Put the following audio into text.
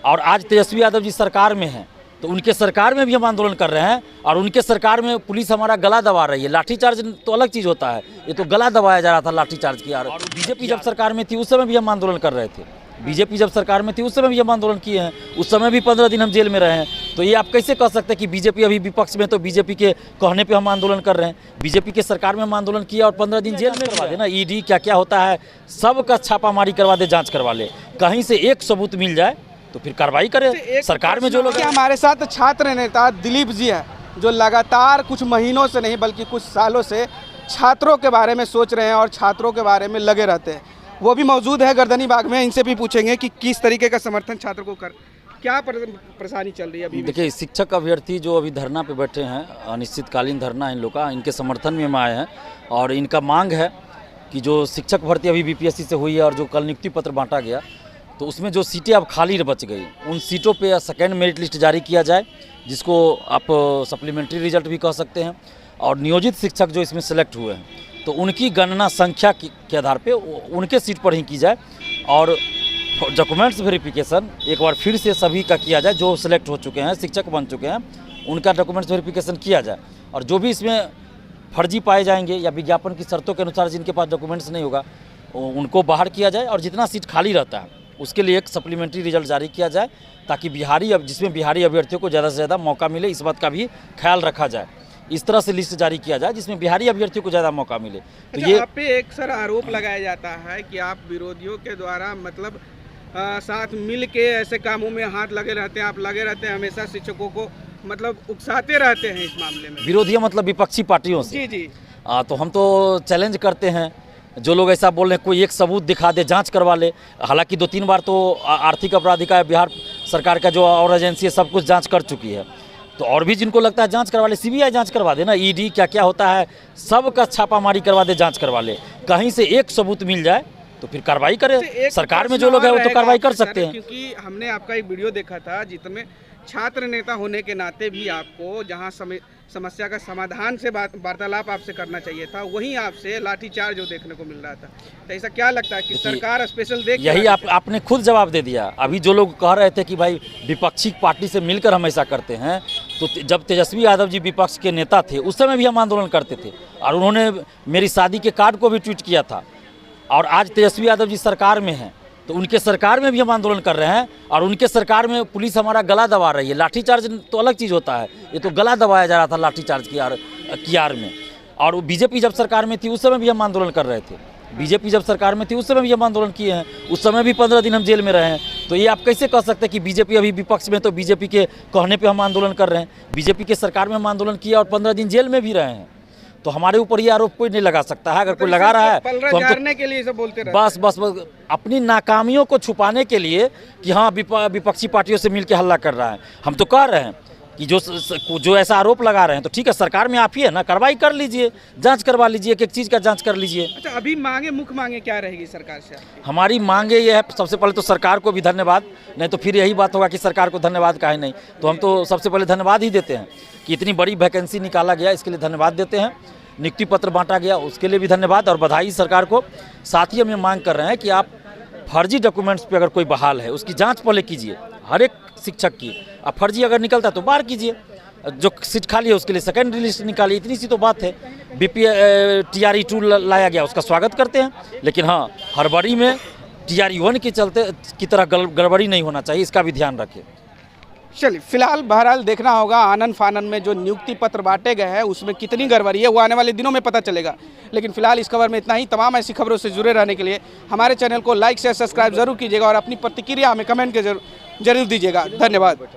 और आज तेजस्वी यादव जी सरकार में हैं, तो उनके सरकार में भी हम आंदोलन कर रहे हैं। और उनके सरकार में पुलिस हमारा गला दबा रही है। लाठीचार्ज तो अलग चीज़ होता है, ये तो गला दबाया जा रहा था लाठीचार्ज की। और बीजेपी जब सरकार में थी उस समय भी हम आंदोलन कर रहे थे। बीजेपी जब सरकार में थी उस समय भी हम आंदोलन किए हैं, उस समय भी 15 दिन हम जेल में रहे हैं। तो ये आप कैसे कह सकते हैं कि बीजेपी अभी विपक्ष में, तो बीजेपी के कहने पे हम आंदोलन कर रहे हैं। बीजेपी के सरकार में हम आंदोलन किया और 15 दिन जेल में करवा देना। ईडी क्या क्या होता है सबका छापामारी करवा दे, जांच करवा ले, कहीं से एक सबूत मिल जाए तो फिर कार्रवाई करे। सरकार में जो लोग हमारे साथ छात्र नेता दिलीप जी हैं, जो लगातार कुछ महीनों से नहीं बल्कि कुछ सालों से छात्रों के बारे में सोच रहे हैं और छात्रों के बारे में लगे रहते हैं। वो भी मौजूद है गर्दनी बाग में, इनसे भी पूछेंगे कि किस तरीके का समर्थन छात्र को कर, क्या परेशानी चल रही है अभी। देखिए, शिक्षक अभ्यर्थी जो अभी धरना पे बैठे हैं, अनिश्चितकालीन धरना है इन लोग का, इनके समर्थन में हम आए हैं। और इनका मांग है कि जो शिक्षक भर्ती अभी बीपीएससी से हुई है और जो कल नियुक्ति पत्र बांटा गया, तो उसमें जो सीटें अब खाली बच गई, उन सीटों पे सेकेंड मेरिट लिस्ट जारी किया जाए, जिसको आप सप्लीमेंट्री रिजल्ट भी कह सकते हैं। और नियोजित शिक्षक जो इसमें सेलेक्ट हुए हैं, तो उनकी गणना संख्या के आधार पे उनके सीट पर ही की जाए। और डॉक्यूमेंट्स वेरिफिकेशन एक बार फिर से सभी का किया जाए, जो सिलेक्ट हो चुके हैं, शिक्षक बन चुके हैं, उनका डॉक्यूमेंट्स वेरिफिकेशन किया जाए। और जो भी इसमें फर्जी पाए जाएंगे या विज्ञापन की शर्तों के अनुसार जिनके पास डॉक्यूमेंट्स नहीं होगा, उनको बाहर किया जाए। और जितना सीट खाली रहता है उसके लिए एक सप्लीमेंट्री रिजल्ट जारी किया जाए, ताकि जिसमें बिहारी अभ्यर्थियों को ज़्यादा से ज़्यादा मौका मिले, इस बात का भी ख्याल रखा जाए। इस तरह से लिस्ट जारी किया जाए जिसमें बिहारी अभ्यर्थियों को ज़्यादा मौका मिले। तो ये आप पे एक सर आरोप लगाया जाता है कि आप विरोधियों के द्वारा मतलब साथ मिल के ऐसे कामों में हाथ लगे रहते हैं, आप लगे रहते हैं, हमेशा शिक्षकों को मतलब उकसाते रहते हैं इस मामले में। विरोधियों मतलब विपक्षी पार्टियों से? जी जी। तो हम तो चैलेंज करते हैं, जो लोग ऐसा बोल रहे हैं कोई एक सबूत दिखा दे, जांच करवा ले। हालांकि 2-3 बार तो आर्थिक अपराध इकाई बिहार सरकार का जो और एजेंसी है सब कुछ जांच कर चुकी है। तो और भी जिनको लगता है जांच करवा ले, सीबीआई जांच करवा दे ना। ईडी क्या क्या होता है सबका छापामारी करवा दे, जांच करवा ले, कहीं से एक सबूत मिल जाए तो फिर कार्रवाई करे। सरकार में जो लोग हैं वो तो कार्रवाई कर सकते हैं। क्योंकि हमने आपका एक वीडियो देखा था जिसमें छात्र नेता होने के नाते भी आपको जहां समस्या का समाधान से वार्तालाप आपसे करना चाहिए था, वहीं आपसे लाठीचार्ज जो देखने को मिल रहा था। तो ऐसा क्या लगता है कि सरकार स्पेशल देख? यही आपने खुद जवाब दे दिया। अभी जो लोग कह रहे थे कि भाई विपक्षी पार्टी से मिलकर हम ऐसा करते हैं, तो जब तेजस्वी यादव जी विपक्ष के नेता थे उस समय भी हम आंदोलन करते थे। और उन्होंने मेरी शादी के कार्ड को भी ट्वीट किया था। और आज तेजस्वी यादव जी सरकार में हैं, तो उनके सरकार में भी हम आंदोलन कर रहे हैं। और उनके सरकार में पुलिस हमारा गला दबा रही है। लाठीचार्ज तो अलग चीज़ होता है, ये तो गला दबाया जा रहा था लाठीचार्ज की आड़ में। और बीजेपी जब सरकार में थी उस समय भी हम आंदोलन कर रहे थे। बीजेपी जब सरकार में थी उस समय भी हम आंदोलन किए हैं, उस समय भी 15 दिन हम जेल में रहे हैं। तो ये आप कैसे कह सकते हैं कि बीजेपी अभी विपक्ष में, तो बीजेपी के कहने पे हम आंदोलन कर रहे हैं। बीजेपी के सरकार में हम आंदोलन किया और 15 दिन जेल में भी रहे हैं। तो हमारे ऊपर ये आरोप कोई नहीं लगा सकता है। अगर कोई लगा रहा है तो हम के लिए सब बोलते रहते बस अपनी नाकामियों को छुपाने के लिए कि हाँ विपक्षी पार्टियों से मिलकर हल्ला कर रहा है। हम तो कह रहे हैं कि जो ऐसा आरोप लगा रहे हैं, तो ठीक है, सरकार में आप ही है ना, कार्रवाई कर लीजिए, जांच करवा लीजिए, एक एक चीज़ का जांच कर लीजिए। अच्छा, अभी मुख्य मांगे क्या रहेगी सरकार से? हमारी मांगे ये है, सबसे पहले तो सरकार को भी धन्यवाद, नहीं तो फिर यही बात होगा कि सरकार को धन्यवाद काहे नहीं। तो हम तो सबसे पहले धन्यवाद ही देते हैं कि इतनी बड़ी वैकेंसी निकाला गया, इसके लिए धन्यवाद देते हैं। नियुक्ति पत्र बांटा गया उसके लिए भी धन्यवाद और बधाई सरकार को। साथ ही हम ये मांग कर रहे हैं कि आप फर्जी डॉक्यूमेंट्स पे अगर कोई बहाल है उसकी जांच पहले कीजिए, हर एक शिक्षक की। अब फर्जी अगर निकलता है तो बाहर कीजिए, जो सीट खाली है उसके लिए सेकेंड लिस्ट निकालिए। इतनी सी तो बात है। TRE 2 लाया गया, उसका स्वागत करते हैं, लेकिन हाँ हड़बड़ी में TRE 1 के चलते की तरह गड़बड़ी नहीं होना चाहिए, इसका भी ध्यान रखें। चलिए, फिलहाल बहरहाल देखना होगा आनन फानन में जो नियुक्ति पत्र बांटे गए हैं उसमें कितनी गड़बड़ी है, वो आने वाले दिनों में पता चलेगा। लेकिन फिलहाल इस खबर में इतना ही। तमाम ऐसी खबरों से जुड़े रहने के लिए हमारे चैनल को लाइक शेयर सब्सक्राइब जरूर कीजिएगा और अपनी प्रतिक्रिया हमें कमेंट के जरूर दीजिएगा। धन्यवाद।